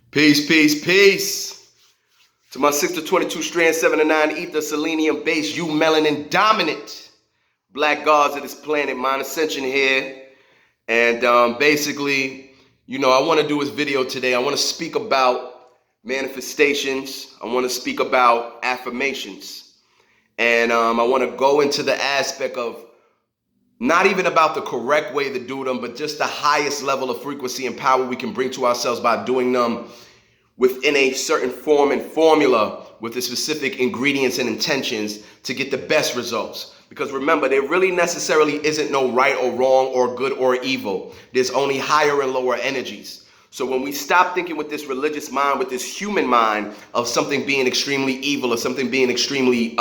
Peace, peace, peace. To my 6 to 22 strand, 7 to 9 ether, selenium base, you melanin dominant black gods of this planet. Mind Ascension here. And basically, I want to do this video today. I want to speak about manifestations. I want to speak about affirmations. And I want to go into the aspect of not even about the correct way to do them, but just the highest level of frequency and power we can bring to ourselves by doing them within a certain form and formula with the specific ingredients and intentions to get the best results. Because remember, there really necessarily isn't no right or wrong or good or evil. There's only higher and lower energies. So when we stop thinking with this religious mind, with this human mind of something being extremely evil or something being extremely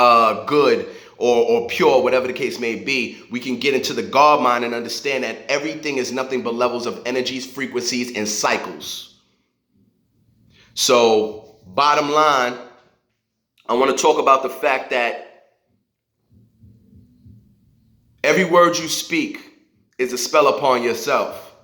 good or pure, whatever the case may be, we can get into the God mind and understand that everything is nothing but levels of energies, frequencies, and cycles. So, bottom line, I want to talk about the fact that every word you speak is a spell upon yourself.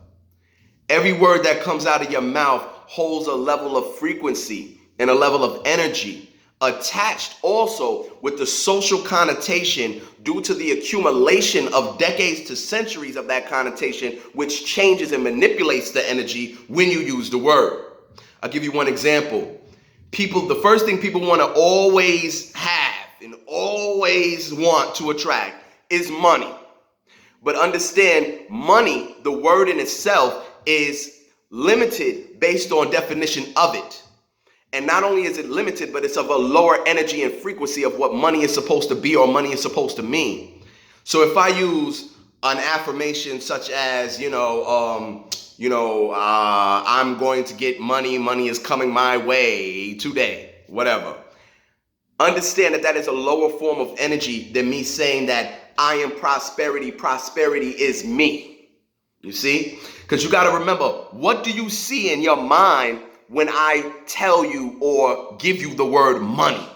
Every word that comes out of your mouth holds a level of frequency and a level of energy attached also with the social connotation due to the accumulation of decades to centuries of that connotation, which changes and manipulates the energy when you use the word. I'll give you one example. The first thing people want to always have and always want to attract is money. But understand, money, the word in itself, is limited based on definition of it. And not only is it limited, but it's of a lower energy and frequency of what money is supposed to be or money is supposed to mean. So if I use an affirmation such as, I'm going to get money, money is coming my way today, whatever. Understand that that is a lower form of energy than me saying that I am prosperity, prosperity is me. You see? Because you got to remember, what do you see in your mind when I tell you or give you the word money?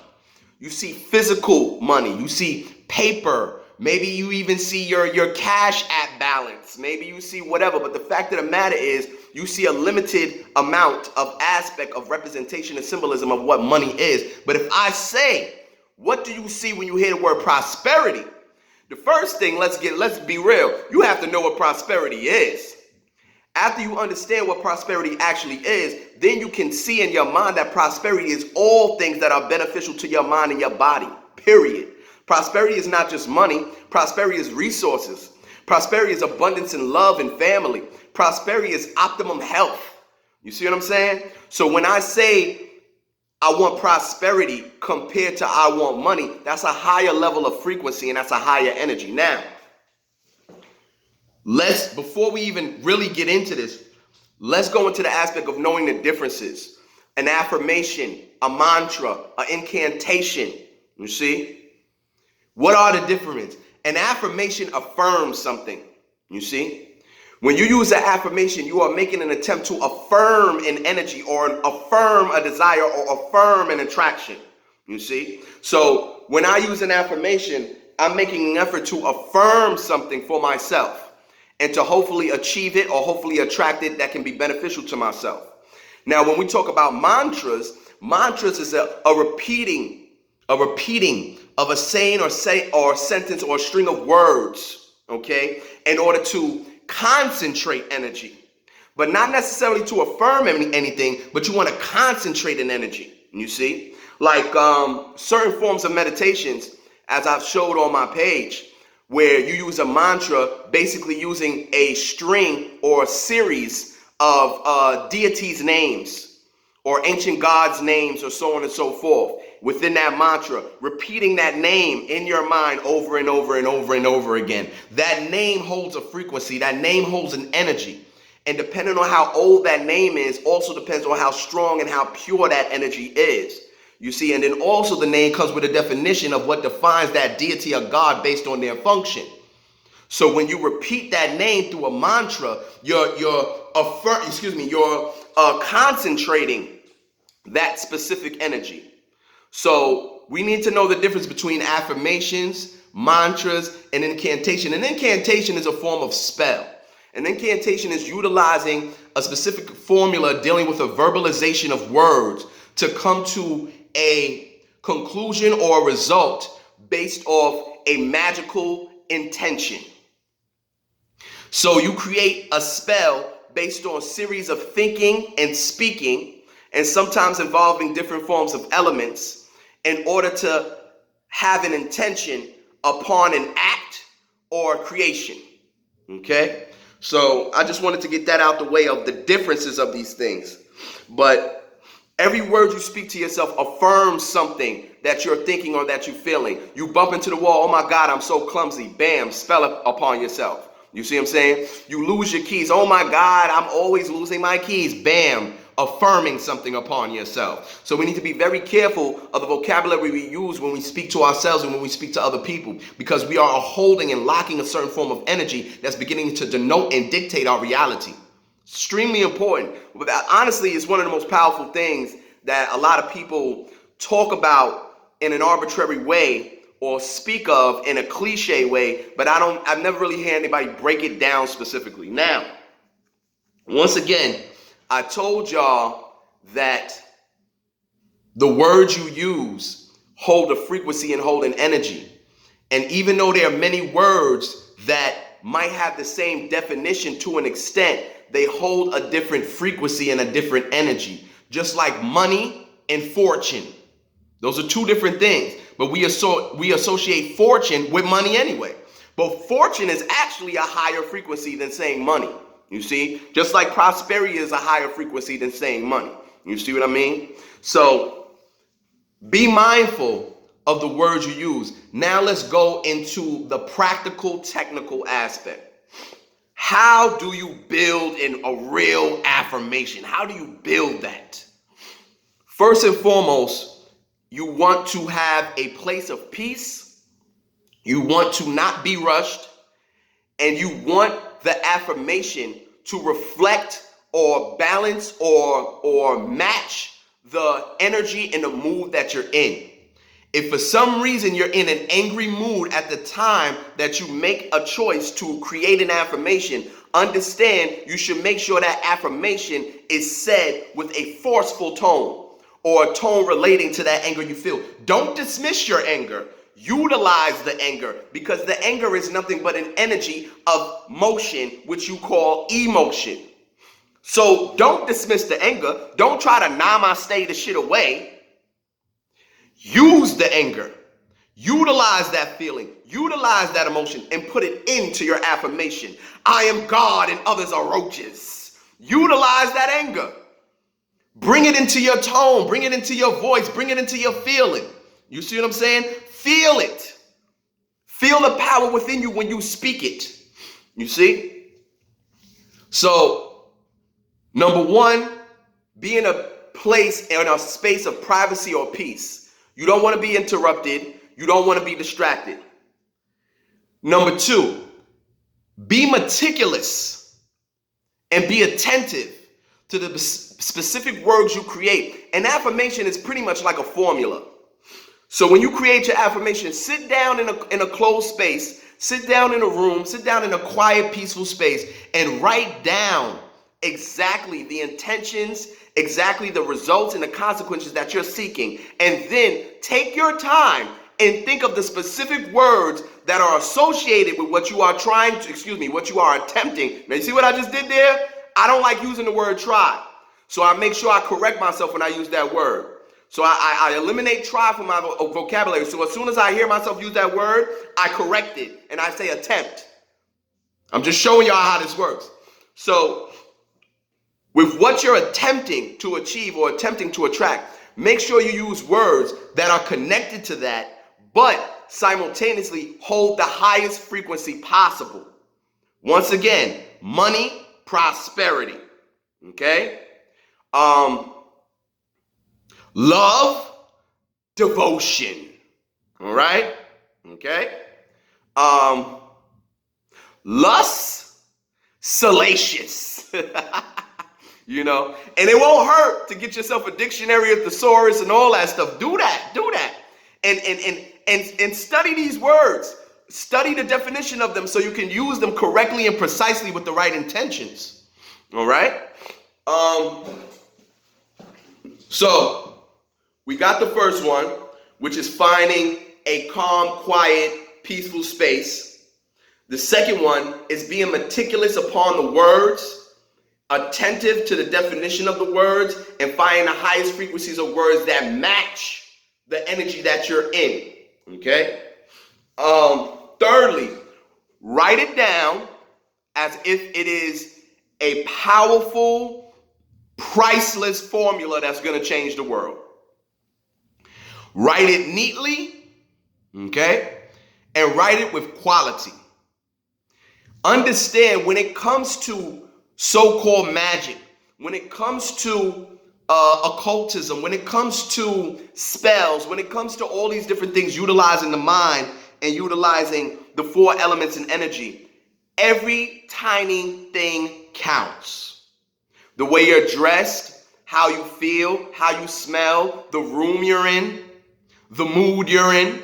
You see physical money. You see paper. Maybe you even see your cash app balance. Maybe you see whatever. But the fact of the matter is, you see a limited amount of aspect of representation and symbolism of what money is. But if I say, what do you see when you hear the word prosperity? The first thing, let's be real. You have to know what prosperity is. After you understand what prosperity actually is, then you can see in your mind that prosperity is all things that are beneficial to your mind and your body, period. Prosperity is not just money. Prosperity is resources. Prosperity is abundance and love and family. Prosperity is optimum health. You see what I'm saying? So when I say I want prosperity compared to I want money, that's a higher level of frequency and that's a higher energy. Now, before we even really get into this, let's go into the aspect of knowing the differences. An affirmation, a mantra, an incantation. You see? What are the differences? An affirmation affirms something. You see? When you use an affirmation, you are making an attempt to affirm an energy or affirm a desire or affirm an attraction. You see? So when I use an affirmation, I'm making an effort to affirm something for myself and to hopefully achieve it or hopefully attract it that can be beneficial to myself. Now, when we talk about mantras is a repeating of a saying or sentence or a string of words, okay, in order to concentrate energy, but not necessarily to affirm anything, but you want to concentrate an energy. You see, like certain forms of meditations, as I've showed on my page, where you use a mantra, basically using a string or a series of deities' names or ancient gods' names or so on and so forth. Within that mantra, repeating that name in your mind over and over and over and over again. That name holds a frequency. That name holds an energy. And depending on how old that name is, also depends on how strong and how pure that energy is. You see, and then also the name comes with a definition of what defines that deity or God based on their function. So when you repeat that name through a mantra, you're concentrating that specific energy. So we need to know the difference between affirmations, mantras, and incantation. An incantation is a form of spell. An incantation is utilizing a specific formula dealing with a verbalization of words to come to a conclusion or a result based off a magical intention. So you create a spell based on a series of thinking and speaking, and sometimes involving different forms of elements in order to have an intention upon an act or creation. Okay? So I just wanted to get that out the way of the differences of these things. But every word you speak to yourself affirms something that you're thinking or that you're feeling. You bump into the wall, oh my God, I'm so clumsy. Bam, spell it upon yourself. You see what I'm saying? You lose your keys. Oh my God, I'm always losing my keys. Bam, affirming something upon yourself. So we need to be very careful of the vocabulary we use when we speak to ourselves and when we speak to other people, because we are holding and locking a certain form of energy that's beginning to denote and dictate our reality. Extremely important. But honestly, it's one of the most powerful things that a lot of people talk about in an arbitrary way or speak of in a cliche way, but I've never really heard anybody break it down specifically. Now, once again, I told y'all that the words you use hold a frequency and hold an energy. And even though there are many words that might have the same definition to an extent, they hold a different frequency and a different energy. Just like money and fortune. Those are two different things, but we associate fortune with money anyway. But fortune is actually a higher frequency than saying money. You see, just like prosperity is a higher frequency than saying money. You see what I mean? So be mindful of the words you use. Now let's go into the practical, technical aspect. How do you build a real affirmation? How do you build that? First and foremost, you want to have a place of peace. You want to not be rushed. And you want the affirmation to reflect or balance or match the energy and the mood that you're in. If for some reason you're in an angry mood at the time that you make a choice to create an affirmation, understand you should make sure that affirmation is said with a forceful tone, or a tone relating to that anger you feel. Don't dismiss your anger. Utilize the anger, because the anger is nothing but an energy of motion, which you call emotion. So don't dismiss the anger. Don't try to namaste the shit away. Use the anger. Utilize that feeling. Utilize that emotion and put it into your affirmation. I am God and others are roaches. Utilize that anger. Bring it into your tone, bring it into your voice, bring it into your feeling. You see what I'm saying? Feel it. Feel the power within you when you speak it. You see? So, number one, be in a place, in a space of privacy or peace. You don't want to be interrupted. You don't want to be distracted. Number two, be meticulous and be attentive to the specific words you create. An affirmation is pretty much like a formula. So when you create your affirmation, sit down in a closed space, sit down in a room, sit down in a quiet, peaceful space, and write down exactly the intentions, exactly the results and the consequences that you're seeking. And then take your time and think of the specific words that are associated with what you are what you are attempting. Now, you see what I just did there? I don't like using the word try. So I make sure I correct myself when I use that word. So I eliminate try from my vocabulary. So as soon as I hear myself use that word, I correct it and I say attempt. I'm just showing y'all how this works. So with what you're attempting to achieve or attempting to attract, make sure you use words that are connected to that, but simultaneously hold the highest frequency possible. Once again, money, prosperity, okay? Love, devotion, all right? Okay? Lust, salacious, you know? And it won't hurt to get yourself a dictionary, a thesaurus, and all that stuff. Do that. And study these words. Study the definition of them so you can use them correctly and precisely with the right intentions. All right. So we got the first one, which is finding a calm, quiet, peaceful space. The second one is being meticulous upon the words, attentive to the definition of the words, and finding the highest frequencies of words that match the energy that you're in. Okay. Thirdly, write it down as if it is a powerful, priceless formula that's going to change the world. Write it neatly, okay, and write it with quality. Understand, when it comes to so-called magic, when it comes to occultism, when it comes to spells, when it comes to all these different things, utilizing the mind and utilizing the four elements in energy, every tiny thing counts. The way you're dressed, how you feel, how you smell, the room you're in, the mood you're in,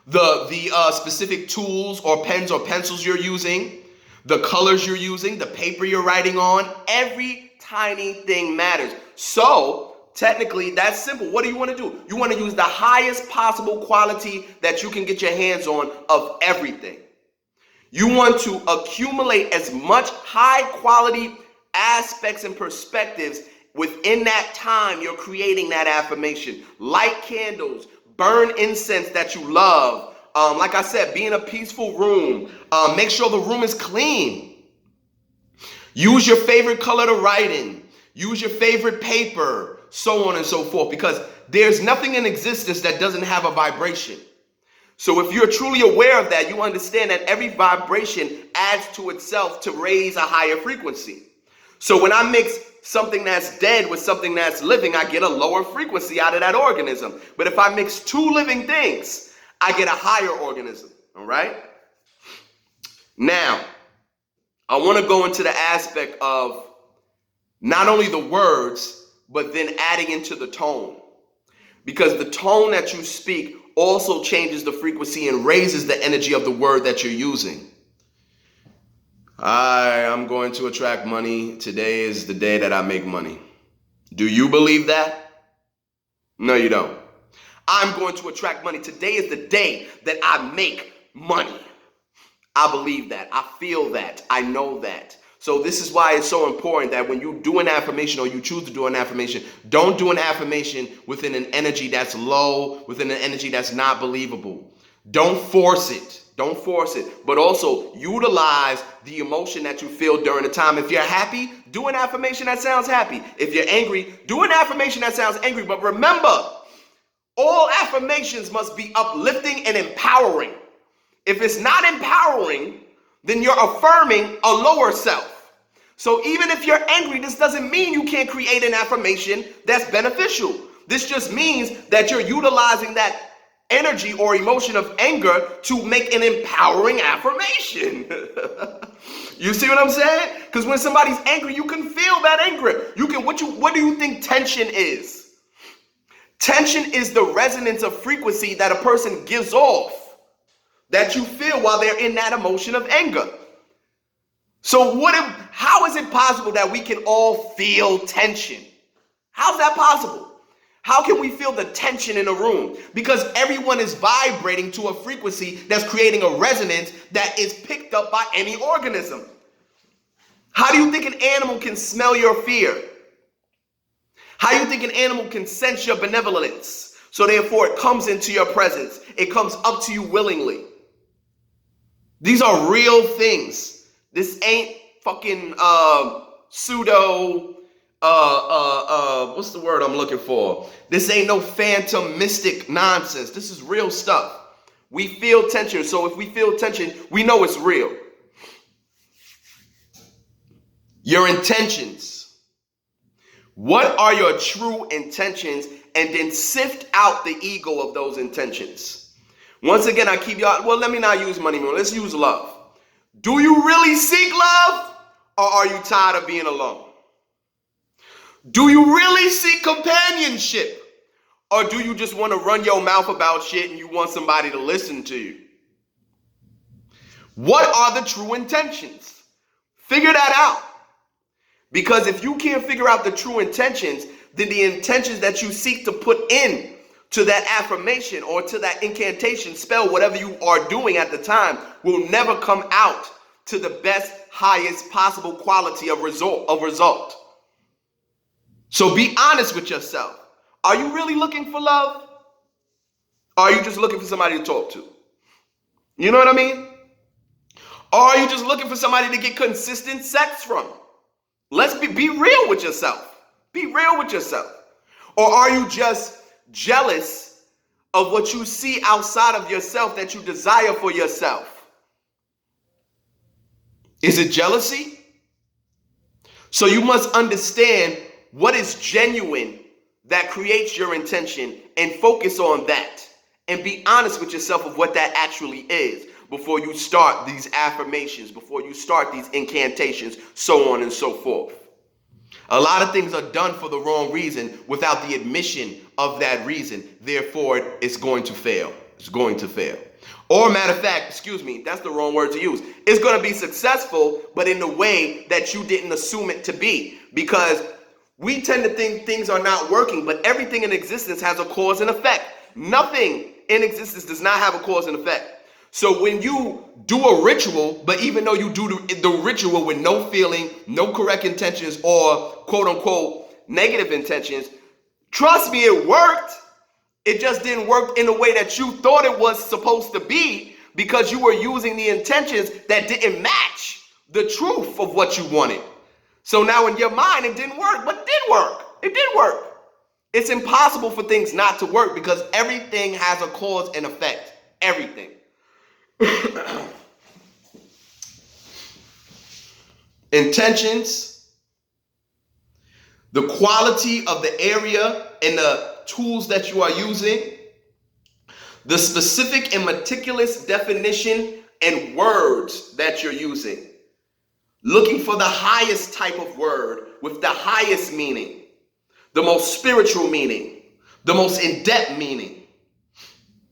the specific tools or pens or pencils you're using, the colors you're using, the paper you're writing on, every tiny thing matters. So technically, that's simple. What do you want to do? You want to use the highest possible quality that you can get your hands on of everything. You want to accumulate as much high quality aspects and perspectives within that time you're creating that affirmation. Light candles, burn incense that you love. Like I said, be in a peaceful room. Make sure the room is clean. Use your favorite color to write in. Use your favorite paper, so on and so forth, because there's nothing in existence that doesn't have a vibration. So if you're truly aware of that, you understand that every vibration adds to itself to raise a higher frequency. So when I mix something that's dead with something that's living, I get a lower frequency out of that organism. But if I mix two living things, I get a higher organism. All right? Now, I want to go into the aspect of not only the words, but then adding into the tone. Because the tone that you speak also changes the frequency and raises the energy of the word that you're using. I'm going to attract money. Today is the day that I make money. Do you believe that? No, you don't. I'm going to attract money. Today is the day that I make money. I believe that. I feel that. I know that. So this is why it's so important that when you do an affirmation or you choose to do an affirmation, don't do an affirmation within an energy that's low, within an energy that's not believable. Don't force it. Don't force it. But also utilize the emotion that you feel during the time. If you're happy, do an affirmation that sounds happy. If you're angry, do an affirmation that sounds angry. But remember, all affirmations must be uplifting and empowering. If it's not empowering, then you're affirming a lower self. So even if you're angry, this doesn't mean you can't create an affirmation that's beneficial. This just means that you're utilizing that energy or emotion of anger to make an empowering affirmation. You see what I'm saying? Because when somebody's angry, you can feel that anger. What do you think tension is? Tension is the resonance of frequency that a person gives off, that you feel while they're in that emotion of anger. So how is it possible that we can all feel tension? How's that possible? How can we feel the tension in a room? Because everyone is vibrating to a frequency that's creating a resonance that is picked up by any organism. How do you think an animal can smell your fear? How do you think an animal can sense your benevolence? So therefore it comes into your presence. It comes up to you willingly. These are real things. This ain't fucking pseudo, what's the word I'm looking for? This ain't no phantom mystic nonsense. This is real stuff. We feel tension. So if we feel tension, we know it's real. Your intentions. What are your true intentions? And then sift out the ego of those intentions. Once again, I keep y'all, well, let me not use money more. Let's use love. Do you really seek love, or are you tired of being alone? Do you really seek companionship, or do you just want to run your mouth about shit and you want somebody to listen to you? What are the true intentions? Figure that out. Because if you can't figure out the true intentions, then the intentions that you seek to put in to that affirmation or to that incantation spell, whatever you are doing at the time, will never come out to the best, highest possible quality of result. So be honest with yourself. Are you really looking for love? Or are you just looking for somebody to talk to? You know what I mean? Or are you just looking for somebody to get consistent sex from? Let's be real with yourself. Be real with yourself. Or are you just jealous of what you see outside of yourself that you desire for yourself? Is it jealousy? So you must understand what is genuine that creates your intention and focus on that. And be honest with yourself of what that actually is before you start these affirmations, before you start these incantations, so on and so forth. A lot of things are done for the wrong reason without the admission of that reason. Therefore, it's going to fail. It's going to fail. Or matter of fact, excuse me, that's the wrong word to use. It's going to be successful, but in the way that you didn't assume it to be. Because we tend to think things are not working, but everything in existence has a cause and effect. Nothing in existence does not have a cause and effect. So when you do a ritual, but even though you do the ritual with no feeling, no correct intentions, or quote unquote negative intentions, trust me, it worked. It just didn't work in the way that you thought it was supposed to be because you were using the intentions that didn't match the truth of what you wanted. So now in your mind, it didn't work, but it did work. It did work. It's impossible for things not to work because everything has a cause and effect. Everything. Intentions, the quality of the area and the tools that you are using, the specific and meticulous definition and words that you're using. Looking for the highest type of word with the highest meaning, the most spiritual meaning, the most in-depth meaning.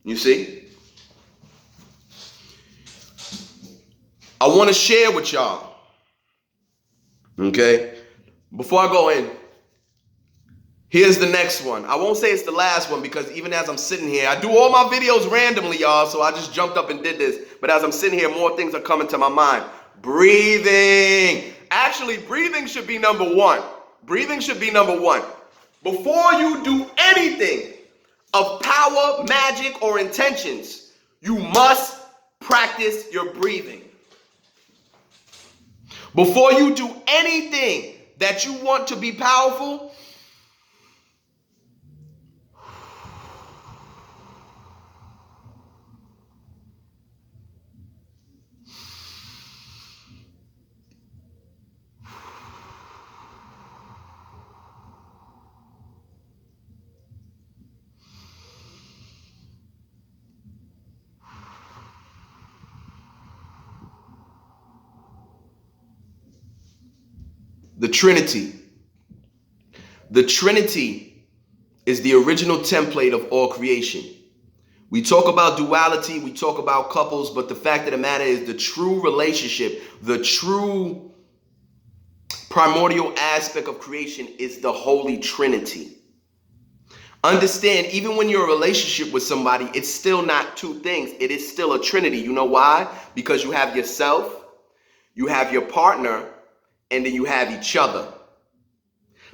You see? I want to share with y'all, okay? Before I go in, here's the next one. I won't say it's the last one because even as I'm sitting here, I do all my videos randomly, y'all, so I just jumped up and did this. But as I'm sitting here, more things are coming to my mind. Breathing. Actually, breathing should be number one. Breathing should be number one. Before you do anything of power, magic, or intentions, you must practice your breathing. Before you do anything that you want to be powerful, the Trinity. The Trinity is the original template of all creation. We talk about duality, we talk about couples, but the fact of the matter is the true relationship, the true primordial aspect of creation is the Holy Trinity. Understand, even when you're in a relationship with somebody, it's still not two things. It is still a Trinity. You know why? Because you have yourself, you have your partner, and then you have each other.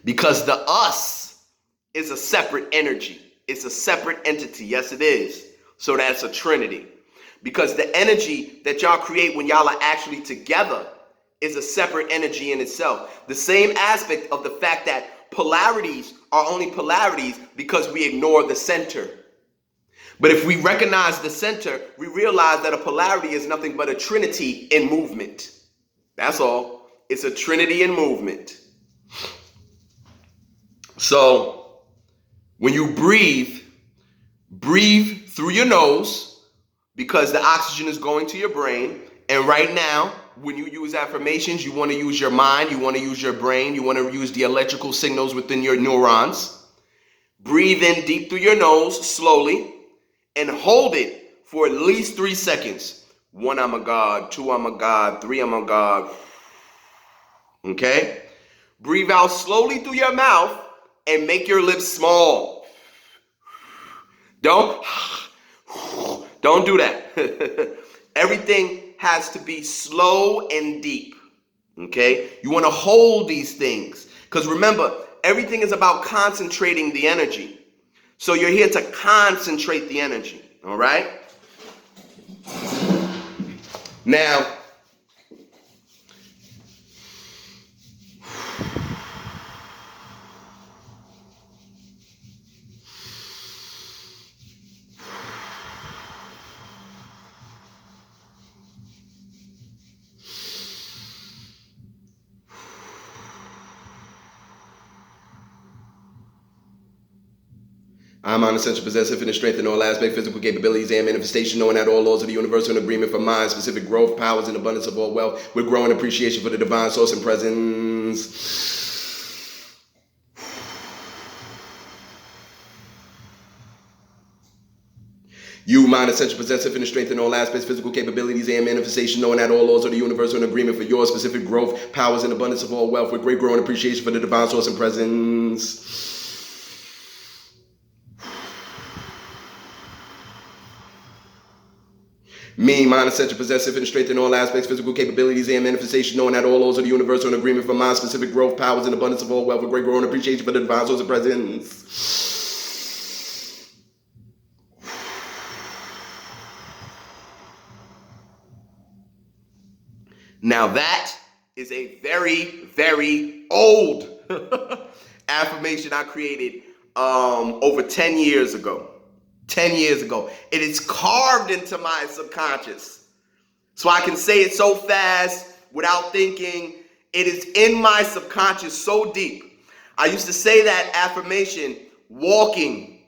Because the us is a separate energy. It's a separate entity. Yes, it is. So that's a Trinity. Because the energy that y'all create when y'all are actually together is a separate energy in itself. The same aspect of the fact that polarities are only polarities because we ignore the center. But if we recognize the center, we realize that a polarity is nothing but a trinity in movement. That's all. It's a trinity in movement. So when you breathe through your nose because the oxygen is going to your brain. And right now, when you use affirmations, you want to use your mind, you want to use your brain, you want to use the electrical signals within your neurons. Breathe in deep through your nose slowly and hold it for at least 3 seconds. 1, I'm a God. 2, I'm a God. 3, I'm a God. Okay? Breathe out slowly through your mouth and make your lips small. Don't do that. Everything has to be slow and deep. Okay? You want to hold these things. Because remember, everything is about concentrating the energy. So you're here to concentrate the energy. All right? Now, I'm on essential possessive in strength in all aspects, physical capabilities and manifestation, knowing that all laws of the universe are in agreement for mind, specific growth, powers, and abundance of all wealth, with growing appreciation for the divine source and presence. You, mind, essential possessive in strength in all aspects, physical capabilities and manifestation, knowing that all laws of the universe are in agreement for your specific growth, powers, and abundance of all wealth, with great growing appreciation for the divine source and presence. Me, mind, essential, possessive, and strength in all aspects, physical capabilities and manifestation, knowing that all laws of the universe are in agreement for mind, specific growth, powers, and abundance of all wealth, with great growing appreciation for the divine source of presence. Now that is a very, very old affirmation I created over 10 years ago. 10 years ago. It is carved into my subconscious. So I can say it so fast without thinking. It is in my subconscious so deep. I used to say that affirmation walking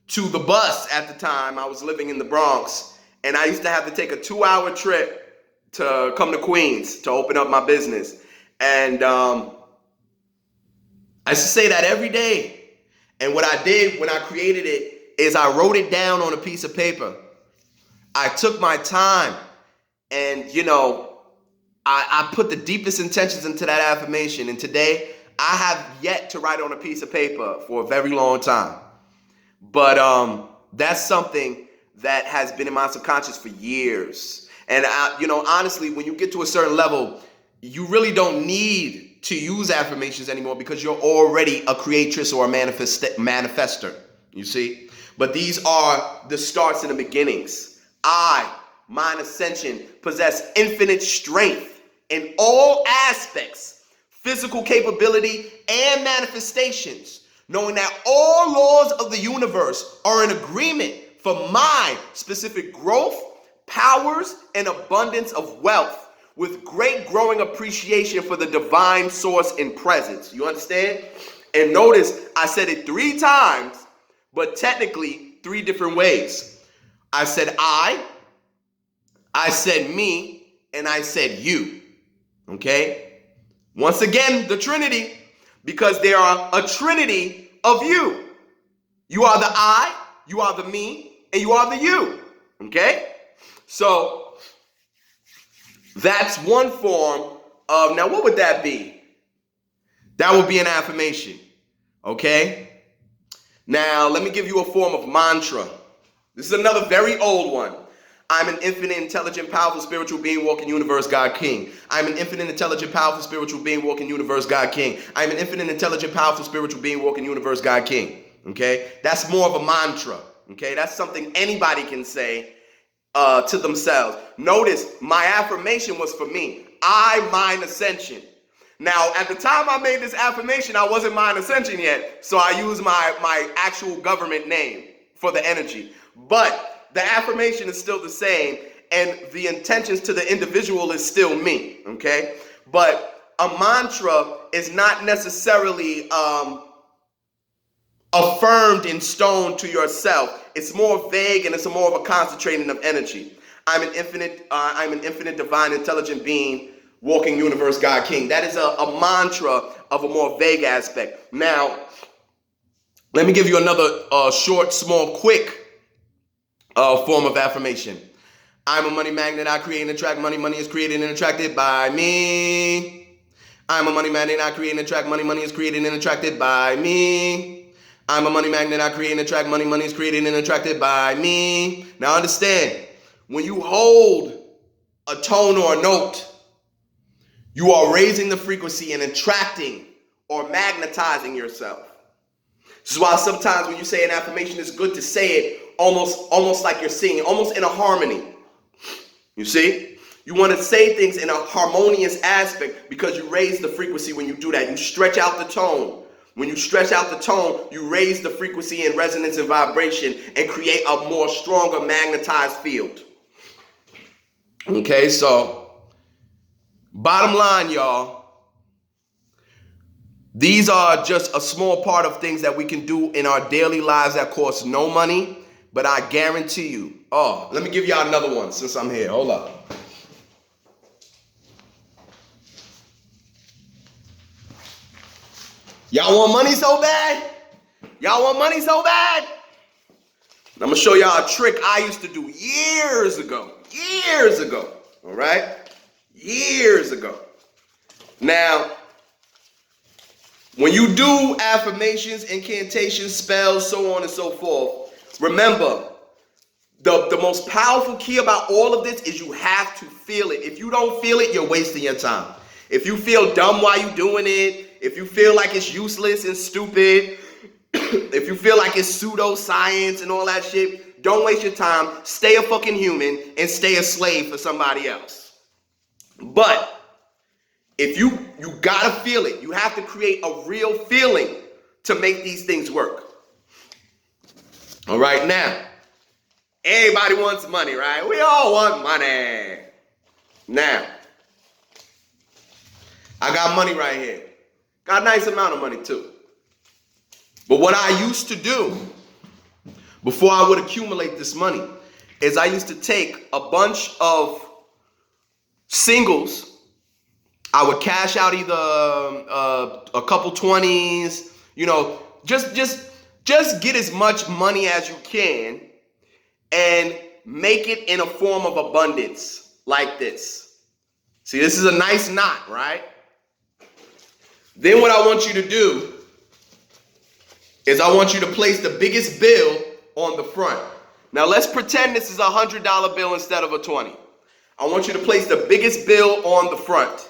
to the bus at the time. I was living in the Bronx, and I used to have to take a 2-hour trip to come to Queens to open up my business. And I used to say that every day. And what I did when I created it is I wrote it down on a piece of paper. I took my time and, I put the deepest intentions into that affirmation. And today, I have yet to write on a piece of paper for a very long time. But that's something that has been in my subconscious for years. And, honestly, when you get to a certain level, you really don't need to use affirmations anymore because you're already a creatress or a manifester, you see? But these are the starts and the beginnings. I, mind ascension, possess infinite strength in all aspects, physical capability and manifestations, knowing that all laws of the universe are in agreement for my specific growth, powers, and abundance of wealth, with great growing appreciation for the divine source and presence. You understand? And notice I said it 3 times, but technically 3 different ways. I said I said me, and I said you. Okay? Once again, the Trinity, because there are a trinity of you. You are the I, you are the me, and you are the you. Okay? So that's one form of, now what would that be? That would be an affirmation. Okay? Now, let me give you a form of mantra. This is another very old one. I'm an infinite, intelligent, powerful, spiritual being, walking universe, God King. I'm an infinite, intelligent, powerful, spiritual being, walking universe, God King. I'm an infinite, intelligent, powerful, spiritual being, walking universe, God King. Okay? That's more of a mantra. Okay? That's something anybody can say to themselves. Notice, my affirmation was for me. I, mind ascension. Now, at the time I made this affirmation, I wasn't mind ascension yet, so I used my actual government name for the energy. But the affirmation is still the same, and the intentions to the individual is still me, okay? But a mantra is not necessarily affirmed in stone to yourself. It's more vague, and it's more of a concentrating of energy. I'm an infinite divine intelligent being, walking universe, God King. That is a mantra of a more vague aspect. Now, let me give you another short, small, quick form of affirmation. I'm a money magnet. I create and attract money. Money is created and attracted by me. I'm a money magnet, I create and attract money. Money is created and attracted by me. I'm a money magnet, I create and attract money. Money is created and attracted by me. Now understand, when you hold a tone or a note, you are raising the frequency and attracting or magnetizing yourself. This is why sometimes when you say an affirmation, it's good to say it almost like you're singing, almost in a harmony. You see? You want to say things in a harmonious aspect because you raise the frequency when you do that. You stretch out the tone. When you stretch out the tone, you raise the frequency and resonance and vibration and create a more stronger magnetized field. Okay, so bottom line, y'all, these are just a small part of things that we can do in our daily lives that cost no money, but I guarantee you. Oh, let me give y'all another one since I'm here. Hold up. Y'all want money so bad? Y'all want money so bad? I'm going to show y'all a trick I used to do years ago. Years ago. All right? Years ago. Now, when you do affirmations, incantations, spells, so on and so forth, remember, the most powerful key about all of this is you have to feel it. If you don't feel it, you're wasting your time. If you feel dumb while you're doing it, if you feel like it's useless and stupid, if you feel like it's pseudoscience and all that shit, don't waste your time. Stay a fucking human and stay a slave for somebody else. But if you gotta feel it. You have to create a real feeling to make these things work. All right, now, everybody wants money, right? We all want money. Now, I got money right here. Got a nice amount of money too. But what I used to do before I would accumulate this money is I used to take a bunch of singles. I would cash out either a couple 20s, you know, just get as much money as you can and make it in a form of abundance like this. See, this is a nice knot, right? Then what I want you to do is I want you to place the biggest bill on the front. Now let's pretend this is a $100 bill instead of a 20. I want you to place the biggest bill on the front.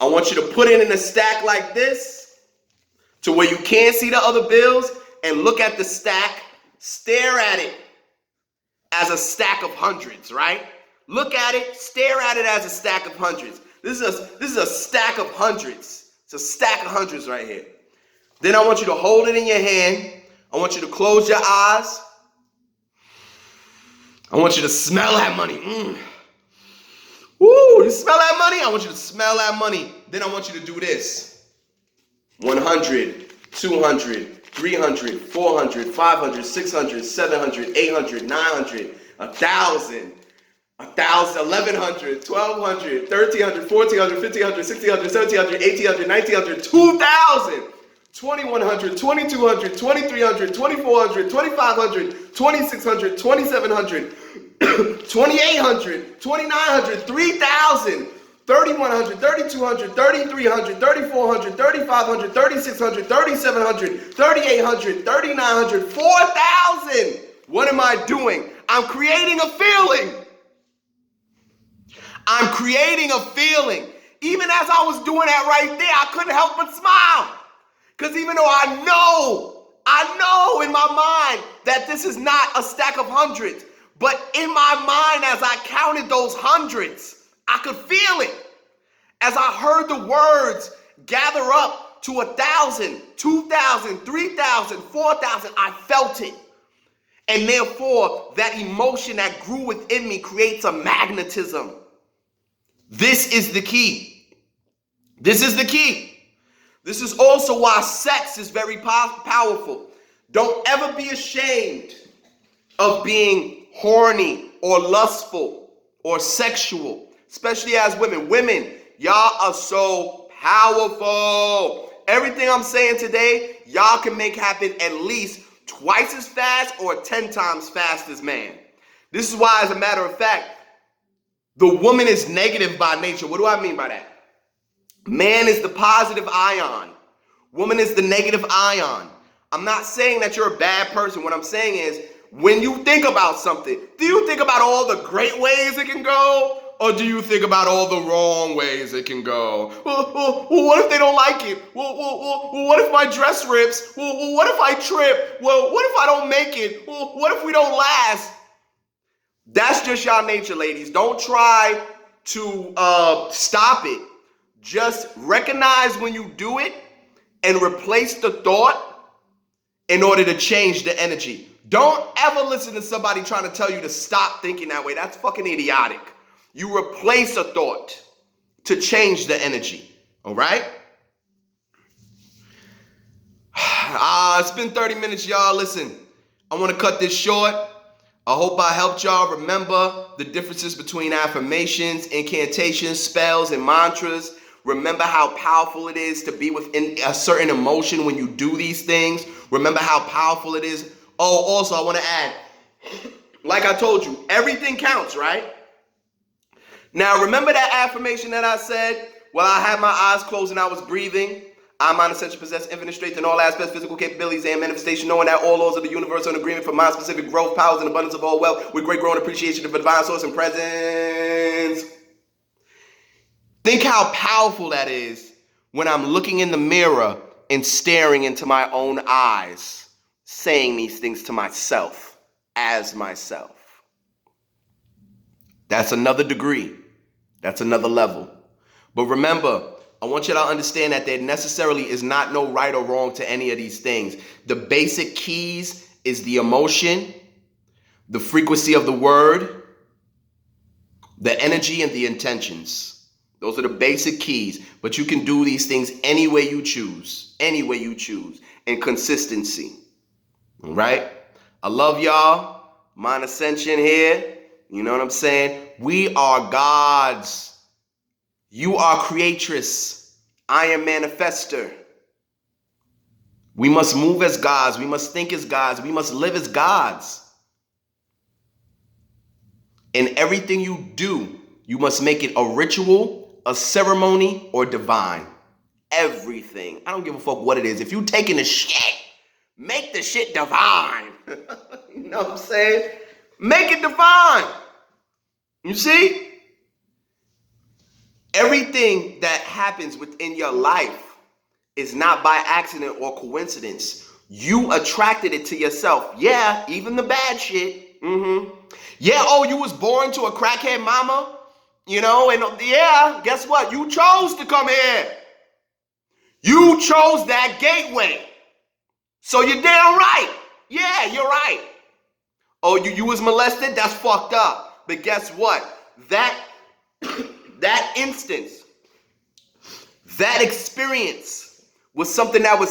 I want you to put it in a stack like this to where you can't see the other bills and look at the stack, stare at it as a stack of hundreds, right? Look at it, stare at it as a stack of hundreds. This is a stack of hundreds. It's a stack of hundreds right here. Then I want you to hold it in your hand. I want you to close your eyes. I want you to smell that money. Woo, you smell that money? I want you to smell that money. Then I want you to do this. 100, 200, 300, 400, 500, 600, 700, 800, 900, 1,000. 1,000, 1,100, 1,200, 1,300, 1,400, 1,500, 1,600, 1,700, 1,800, 1,900, 2,000, 2,100, 2,200, 2,300, 2,400, 2,500, 2,600, 2,700, 2,800, 2,900, 3,000, 3,100, 3,200, 3,300, 3,400, 3,500, 3,600, 3,700, 3,800, 3,900, 4,000. What am I doing? I'm creating a feeling. I'm creating a feeling. Even as I was doing that right there, I couldn't help but smile. Because even though I know in my mind that this is not a stack of hundreds, but in my mind as I counted those hundreds, I could feel it. As I heard the words gather up to 1,000, 2,000, 3,000, 4,000, I felt it. And therefore, that emotion that grew within me creates a magnetism. This is the key. This is the key. This is also why sex is very powerful. Don't ever be ashamed of being horny or lustful or sexual, especially as women. Women, y'all are so powerful. Everything I'm saying today, y'all can make happen at least twice as fast or 10 times fast as man. This is why, as a matter of fact, the woman is negative by nature. What do I mean by that? Man is the positive ion. Woman is the negative ion. I'm not saying that you're a bad person. What I'm saying is, when you think about something, do you think about all the great ways it can go? Or do you think about all the wrong ways it can go? Well, what if they don't like it? What if my dress rips? What if I trip? Well, what if I don't make it? What if we don't last? That's just y'all nature, ladies. Don't try to stop it. Just recognize when you do it and replace the thought in order to change the energy. Don't ever listen to somebody trying to tell you to stop thinking that way. That's fucking idiotic. You replace a thought to change the energy. All right? It's been 30 minutes, y'all. Listen, I want to cut this short. I hope I helped y'all remember the differences between affirmations, incantations, spells, and mantras. Remember how powerful it is to be within a certain emotion when you do these things. Remember how powerful it is. Oh, also, I want to add, like I told you, everything counts, right? Now, remember that affirmation that I said? Well, I had my eyes closed and I was breathing. I, mind, essentially possess infinite strength in all aspects, physical capabilities, and manifestation, knowing that all laws of the universe are in agreement for my specific growth, powers, and abundance of all wealth, with great growing appreciation of divine source and presence. Think how powerful that is when I'm looking in the mirror and staring into my own eyes, saying these things to myself, as myself. That's another degree. That's another level. But remember, I want you to understand that there necessarily is not no right or wrong to any of these things. The basic keys is the emotion, the frequency of the word, the energy, and the intentions. Those are the basic keys. But you can do these things any way you choose. Any way you choose. And consistency. All right? I love y'all. Mind Ascension here. You know what I'm saying? We are gods. You are creatress. I am manifester. We must move as gods. We must think as gods. We must live as gods. In everything you do, you must make it a ritual, a ceremony, or divine. Everything. I don't give a fuck what it is. If you taking the shit, make the shit divine. You know what I'm saying? Make it divine. You see? Everything that happens within your life is not by accident or coincidence. You attracted it to yourself. Yeah, even the bad shit. Yeah, oh, you was born to a crackhead mama, you know, and yeah, guess what? You chose to come here. You chose that gateway. So you're damn right. Yeah, you're right. Oh, you was molested? That's fucked up. But guess what? That instance, that experience was something that was